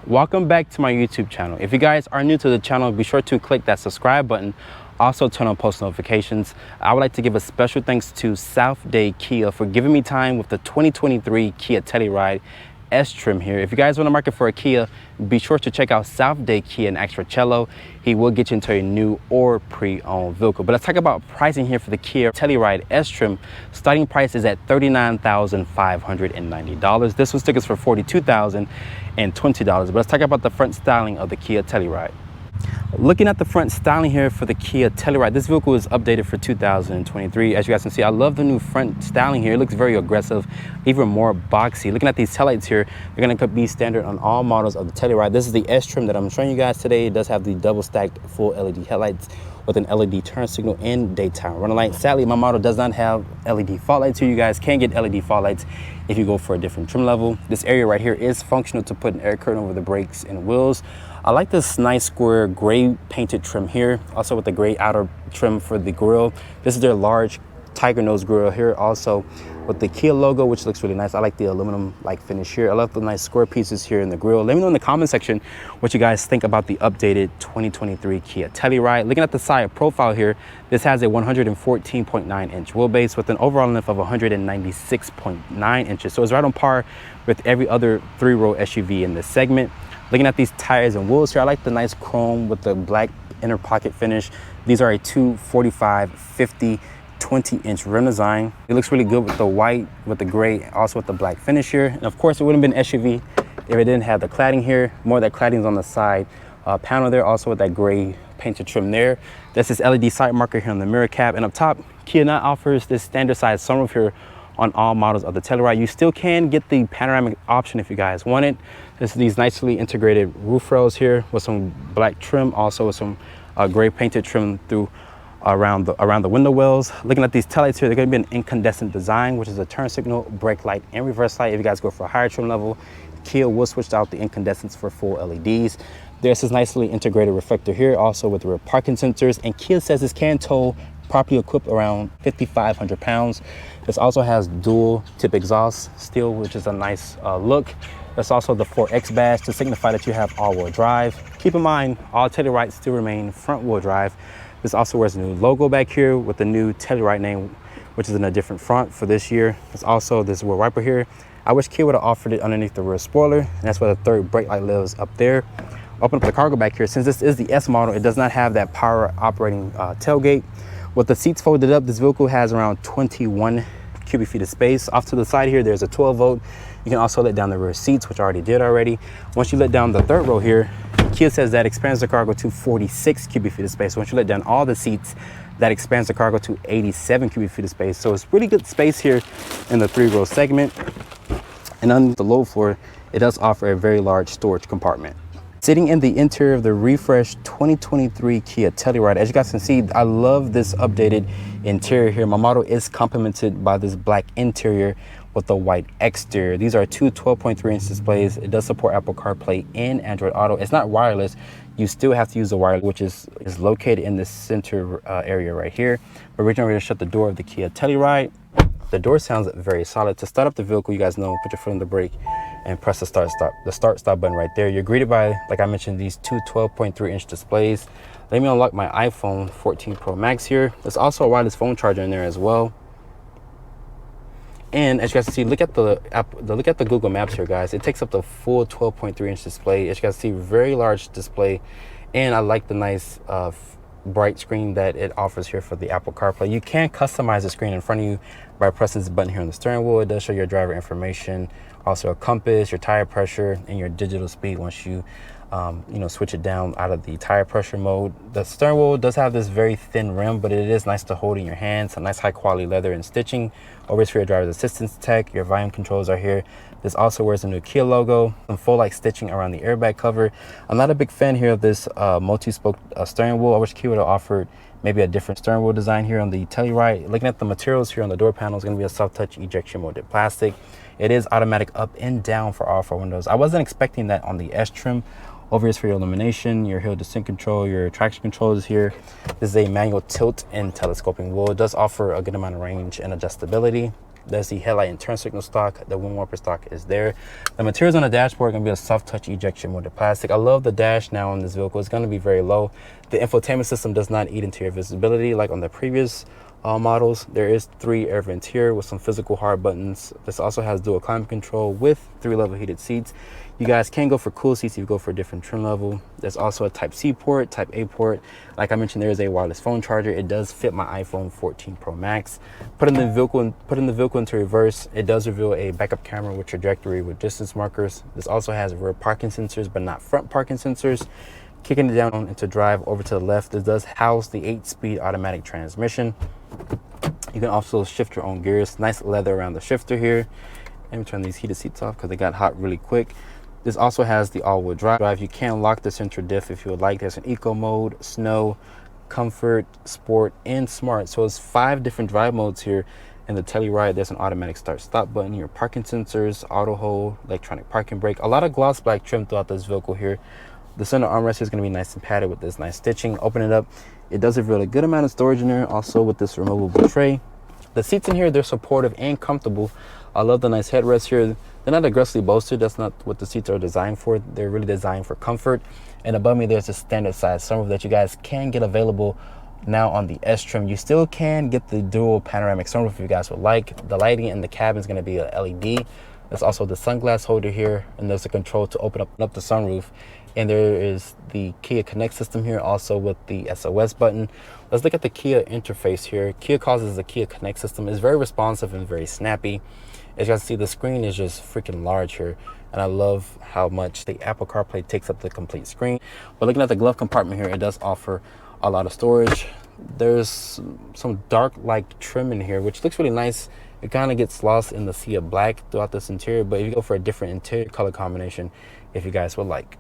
Welcome back to my YouTube channel. If you guys are new to the channel, be sure to click that subscribe button. Also turn on post notifications. I would like to give a special thanks to Dade Kia for giving me time with the 2023 Kia Telluride S trim here. If you guys want to market for a Kia, be sure to check out Dade Kia and ask for Cello. He will get you into a new or pre-owned vehicle. But let's talk about pricing here for the Kia Telluride S trim. Starting price is at $39,590. This one stickers for $42,020. But let's talk about the front styling of the Kia Telluride. Looking at the front styling here for the Kia Telluride, this vehicle is updated for 2023. As you guys can see, I love the new front styling here. It looks very aggressive, even more boxy. Looking at these taillights here, they're going to be standard on all models of the Telluride. This is the S trim that I'm showing you guys today. It does have the double stacked full LED headlights with an LED turn signal and daytime running light. Sadly, my model does not have LED fog lights here. You guys can get LED fog lights if you go for a different trim level. This area right here is functional to put an air curtain over the brakes and wheels. I like this nice square gray painted trim here, also with the gray outer trim for the grille. This is their large tiger nose grille here, also with the Kia logo, which looks really nice. I like the aluminum like finish here. I love the nice square pieces here in the grille. Let me know in the comment section what you guys think about the updated 2023 Kia Telluride. Looking at the side profile here, this has a 114.9 inch wheelbase with an overall length of 196.9 inches. So it's right on par with every other three-row SUV in this segment. Looking at these tires and wheels here, I like the nice chrome with the black inner pocket finish. These are a 245/50 20-inch rim design. It looks really good with the white, with the gray, also with the black finish here. And of course, it wouldn't have been SUV if it didn't have the cladding here. More of that cladding is on the side panel there, also with that gray painted trim there. That's this LED side marker here on the mirror cap. And up top, Kia now offers this standard size sunroof here on all models of the Telluride. You still can get the panoramic option if you guys want it. There's these nicely integrated roof rails here with some black trim, also with some gray painted trim through around the window wells. Looking at these taillights here, they're going to be an incandescent design, which is a turn signal, brake light, and reverse light. If you guys go for a higher trim level, Kia will switch out the incandescents for full LEDs. There's this nicely integrated reflector here, also with rear parking sensors. And Kia says this can tow properly equipped around 5,500 pounds. This also has dual tip exhaust steel, which is a nice look. There's also the 4X badge to signify that you have all-wheel drive. Keep in mind, all Tellurides still remain front-wheel drive. This also wears a new logo back here with the new Telluride name, which is in a different front for this year. There's also this rear wiper here. I wish Kia would have offered it underneath the rear spoiler, and that's where the third brake light lives up there. Open up the cargo back here. Since this is the S model, it does not have that power operating tailgate. With the seats folded up, this vehicle has around 21 cubic feet of space. Off to the side here, there's a 12 volt. You can also let down the rear seats, which I already did already. Once you let down the third row here, Kia says that expands the cargo to 46 cubic feet of space. Once you let down all the seats, that expands the cargo to 87 cubic feet of space. So it's really good space here in the three-row segment. And on the low floor, it does offer a very large storage compartment. Sitting in the interior of the refreshed 2023 Kia Telluride, as you guys can see, I love this updated interior here. My model is complemented by this black interior with the white exterior. These are two 12.3-inch displays. It does support Apple CarPlay and Android Auto. It's not wireless. You still have to use the wire, which is located in the center area right here. But we're going to shut the door of the Kia Telluride. The door sounds very solid. To start up the vehicle, you guys know, put your foot on the brake and press the start stop button right there. You're greeted by, like I mentioned, these two 12.3-inch displays. Let me unlock my iPhone 14 Pro Max here. There's also a wireless phone charger in there as well. And as you guys can see, look at the Google Maps here, guys. It takes up the full 12.3-inch display. As you guys see, very large display. And I like the nice bright screen that it offers here for the Apple CarPlay. You can customize the screen in front of you by pressing this button here on the steering wheel. It does show your driver information, also a compass, your tire pressure, and your digital speed once you switch it down out of the tire pressure mode. The steering wheel does have this very thin rim, but it is nice to hold in your hands. Some nice high quality leather and stitching. Always for your driver's assistance tech. Your volume controls are here. This also wears the new Kia logo. Some full like stitching around the airbag cover. I'm not a big fan here of this multi-spoke steering wheel. I wish Kia would have offered maybe a different steering wheel design here on the Telluride. Looking at the materials here on the door panel, is going to be a soft touch ejection molded plastic. It is automatic up and down for all four windows. I wasn't expecting that on the S trim. Over here is for your illumination, your hill descent control, your traction control is here. This is a manual tilt and telescoping wheel. It does offer a good amount of range and adjustability. That's the headlight and turn signal stock. The wind wiper stock is there. The materials on the dashboard are going to be a soft touch ejection molded plastic. I love the dash now on this vehicle. It's going to be very low. The infotainment system does not eat into your visibility like on the previous models. There is 3 air vents here with some physical hard buttons. This also has dual climate control with 3 level heated seats. You guys can go for cool seats if you go for a different trim level. There's also a type C port, type A port. Like I mentioned, there is a wireless phone charger. It does fit my iPhone 14 Pro Max. Putting the vehicle into reverse, it does reveal a backup camera with trajectory with distance markers. This also has rear parking sensors, but not front parking sensors. Kicking it down into drive over to the left, this does house the 8-speed automatic transmission. You can also shift your own gears. Nice leather around the shifter here. Let me turn these heated seats off because they got hot really quick. This also has the all-wheel drive. You can lock the center diff if you would like. There's an eco mode, snow, comfort, sport, and smart. So it's 5 different drive modes here. In the Telluride, there's an automatic start-stop button, your parking sensors, auto hold, electronic parking brake. A lot of gloss black trim throughout this vehicle here. The center armrest is going to be nice and padded with this nice stitching. Open it up. It does reveal a good amount of storage in there, also with this removable tray. The seats in here, they're supportive and comfortable. I love the nice headrests here. They're not aggressively bolstered. That's not what the seats are designed for. They're really designed for comfort. And above me, there's a standard size sunroof that you guys can get available now on the S trim. You still can get the dual panoramic sunroof if you guys would like. The lighting in the cabin is going to be a LED. There's also the sunglass holder here, and there's a control to open up the sunroof. And there is the Kia Connect system here, also with the SOS button. Let's look at the Kia interface here. Kia calls this the Kia Connect system. It's very responsive and very snappy. As you guys see, the screen is just freaking large here. And I love how much the Apple CarPlay takes up the complete screen. But looking at the glove compartment here, it does offer a lot of storage. There's some dark like trim in here, which looks really nice. It kind of gets lost in the sea of black throughout this interior, but if you go for a different interior color combination, if you guys would like.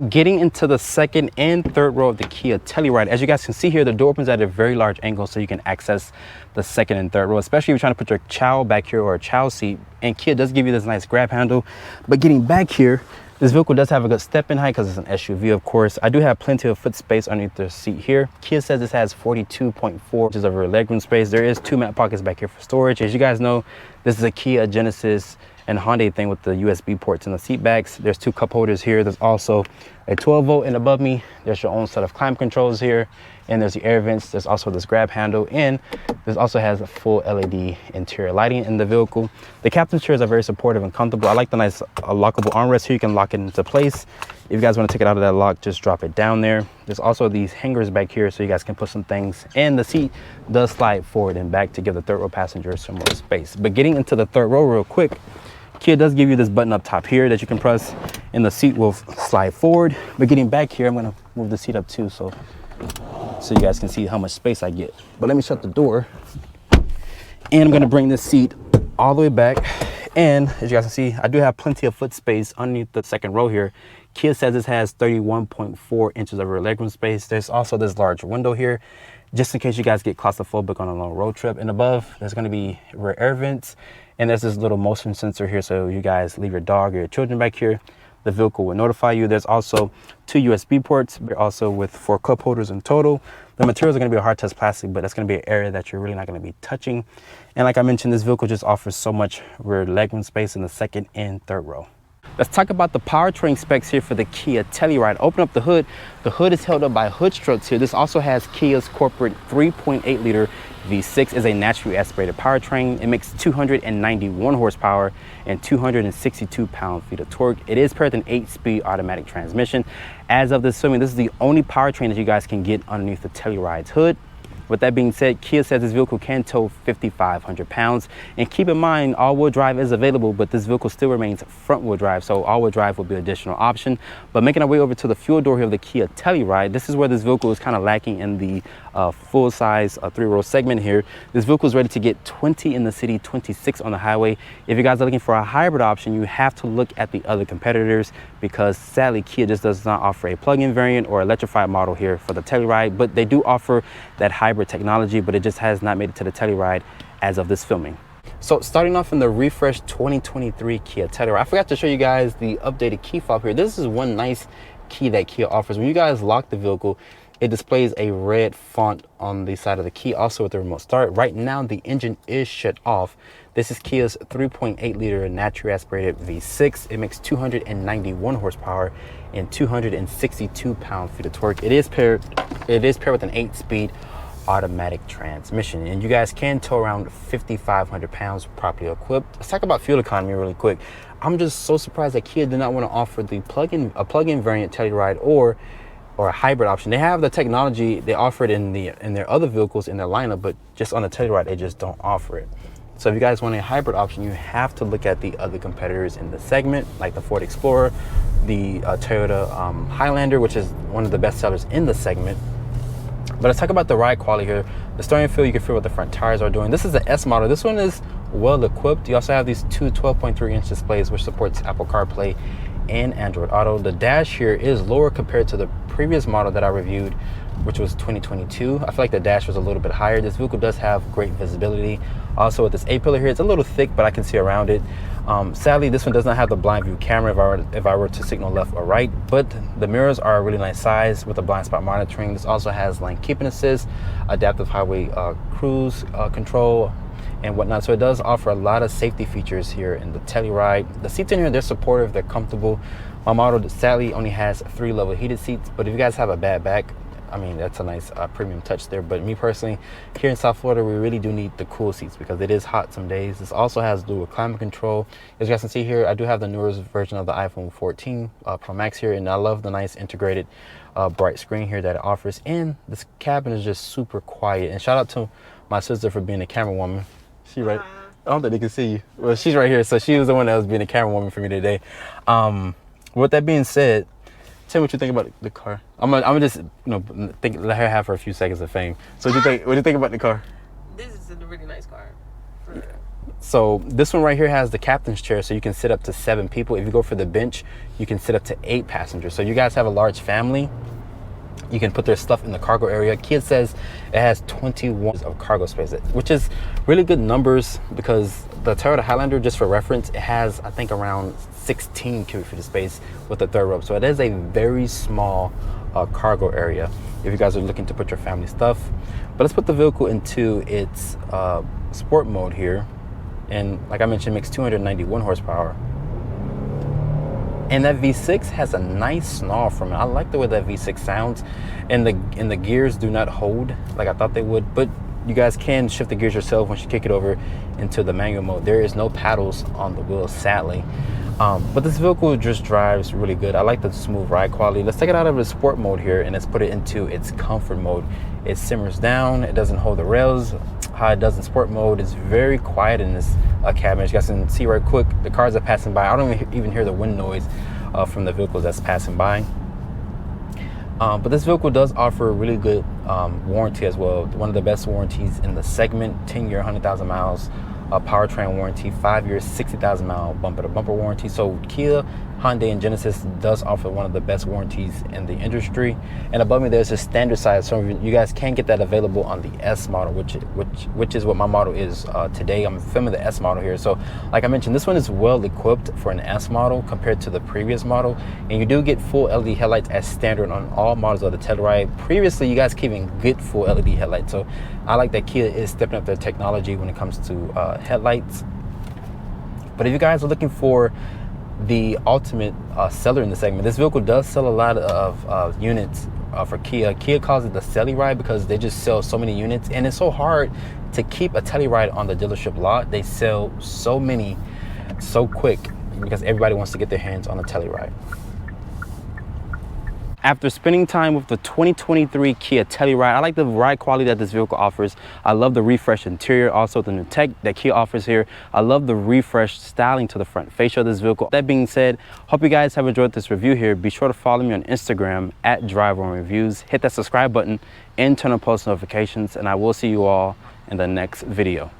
Getting into the second and third row of the Kia Telluride, as you guys can see here, the door opens at a very large angle so you can access the second and third row, especially if you're trying to put your child back here or a child seat. And Kia does give you this nice grab handle. But getting back here, this vehicle does have a good step-in height because it's an SUV, of course. I do have plenty of foot space underneath the seat here. Kia says this has 42.4 inches of rear legroom space. There is 2 mat pockets back here for storage. As you guys know, this is a Kia Genesis and Hyundai thing with the USB ports in the seat backs. There's 2 cup holders here. There's also a 12 volt, and above me, there's your own set of climate controls here. And there's the air vents. There's also this grab handle, and this also has a full LED interior lighting in the vehicle. The captain's chairs are very supportive and comfortable. I like the nice lockable armrest here. You can lock it into place. If you guys want to take it out of that lock, just drop it down there. There's also these hangers back here so you guys can put some things. And the seat does slide forward and back to give the third row passengers some more space. But getting into the third row real quick, Kia does give you this button up top here that you can press, and the seat will slide forward. But getting back here, I'm going to move the seat up too so you guys can see how much space I get. But let me shut the door, and I'm going to bring this seat all the way back. And as you guys can see, I do have plenty of foot space underneath the second row here. Kia says this has 31.4 inches of rear legroom space. There's also this large window here, just in case you guys get claustrophobic on a long road trip. And above, there's going to be rear air vents. And there's this little motion sensor here, so you guys leave your dog or your children back here, the vehicle will notify you. There's also 2 USB ports, but also with 4 cup holders in total. The materials are going to be a hard touch plastic, but that's going to be an area that you're really not going to be touching. And like I mentioned, this vehicle just offers so much rear legroom space in the second and third row. Let's talk about the powertrain specs here for the Kia Telluride. Open up the hood. The hood is held up by hood struts here. This also has Kia's corporate 3.8 liter V6 is a naturally aspirated powertrain. It makes 291 horsepower and 262 pound-feet of torque. It is paired with an 8-speed automatic transmission. As of this filming, this is the only powertrain that you guys can get underneath the Telluride's hood. With that being said, Kia says this vehicle can tow 5,500 pounds. And keep in mind, all-wheel drive is available, but this vehicle still remains front-wheel drive, so all-wheel drive will be an additional option. But making our way over to the fuel door here of the Kia Telluride, this is where this vehicle is kind of lacking in the full-size 3-row segment here. This vehicle is ready to get 20 in the city, 26 on the highway. If you guys are looking for a hybrid option, you have to look at the other competitors, because sadly, Kia just does not offer a plug-in variant or electrified model here for the Telluride, but they do offer that hybrid technology, but it just has not made it to the Telluride as of this filming. So starting off in the refreshed 2023 Kia Telluride, I forgot to show you guys the updated key fob here. This is one nice key that Kia offers. When you guys lock the vehicle, it displays a red font on the side of the key, also with the remote start. Right now, the engine is shut off. This is Kia's 3.8 liter naturally aspirated V6. It makes 291 horsepower and 262 pound-feet of torque. It is paired with an 8-speed automatic transmission, and you guys can tow around 5,500 pounds properly equipped. Let's talk about fuel economy really quick. I'm just so surprised that Kia did not want to offer the plug-in variant Telluride or a hybrid option. They have the technology, they offer it in their other vehicles in their lineup, but just on the Telluride they just don't offer it. So if you guys want a hybrid option, you have to look at the other competitors in the segment, like the Ford Explorer, the Toyota Highlander, which is one of the best sellers in the segment. But let's talk about the ride quality here. The steering feel, you can feel what the front tires are doing. This is the S model. This one is well equipped. You also have these two 12.3-inch displays, which supports Apple CarPlay and Android Auto. The dash here is lower compared to the previous model that I reviewed, which was 2022. I feel like the dash was a little bit higher. This vehicle does have great visibility. Also with this A-pillar here, it's a little thick, but I can see around it. Sadly, this one does not have the blind view camera if I were to signal left or right, but the mirrors are a really nice size with the blind spot monitoring. This also has lane keeping assist, adaptive highway cruise control, and whatnot. So it does offer a lot of safety features here in the Telluride. The seats in here, they're supportive, they're comfortable. My model sadly only has 3 level heated seats, but if you guys have a bad back, I mean, that's a nice premium touch there. But me personally, here in South Florida, we really do need the cool seats because it is hot some days. This also has dual climate control. As you guys can see here, I do have the newest version of the iPhone 14 Pro Max here, and I love the nice integrated bright screen here that it offers. And this cabin is just super quiet. And shout out to my sister for being a camera woman. She right. I don't think they can see you. Well, she's right here, so she was the one that was being a camera woman for me today. With that being said, tell me what you think about the car. I'm gonna just let her have her a few seconds of fame. So what do you think about the car? This is a really nice car. Yeah. So this one right here has the captain's chair, so you can sit up to 7 people. If you go for the bench, you can sit up to 8 passengers. So you guys have a large family, you can put their stuff in the cargo area. Kia says it has 21 of cargo space, which is really good numbers because the Toyota Highlander, just for reference, it has, I think, around 16 cubic feet of space with the third row. So it is a very small cargo area if you guys are looking to put your family stuff. But let's put the vehicle into its sport mode here. And like I mentioned, it makes 291 horsepower. And that V6 has a nice snarl from it. I like the way that V6 sounds, and the gears do not hold like I thought they would, but you guys can shift the gears yourself once you kick it over into the manual mode. There is no paddles on the wheels, sadly. But this vehicle just drives really good. I like the smooth ride quality. Let's take it out of the sport mode here and let's put it into its comfort mode. It simmers down, it doesn't hold the rails how it does in sport mode. It's very quiet in this cabin. As you guys can see right quick, the cars are passing by. I don't even hear the wind noise from the vehicles that's passing by. But this vehicle does offer a really good warranty as well. One of the best warranties in the segment, 10-year, 100,000 miles. Powertrain warranty, 5 years, 60,000 mile bumper to bumper warranty. So Kia, Hyundai, and Genesis does offer one of the best warranties in the industry. And above me there's a standard size, so you guys can get that available on the S model, which is what my model is today. I'm filming the S model here. So like I mentioned, this one is well equipped for an S model compared to the previous model, and you do get full LED headlights as standard on all models of the Telluride. Previously you guys can't even get full LED headlights, so I like that Kia is stepping up their technology when it comes to headlights. But if you guys are looking for the ultimate seller in the segment, this vehicle does sell a lot of units for Kia. Kia calls it the Telluride because they just sell so many units, and it's so hard to keep a Telluride on the dealership lot. They sell so many so quick because everybody wants to get their hands on a Telluride. After spending time with the 2023 Kia Telluride, I like the ride quality that this vehicle offers. I love the refreshed interior, also the new tech that Kia offers here. I love the refreshed styling to the front fascia of this vehicle. That being said, hope you guys have enjoyed this review here. Be sure to follow me on Instagram at @DriveOnReviews. Hit that subscribe button and turn on post notifications, and I will see you all in the next video.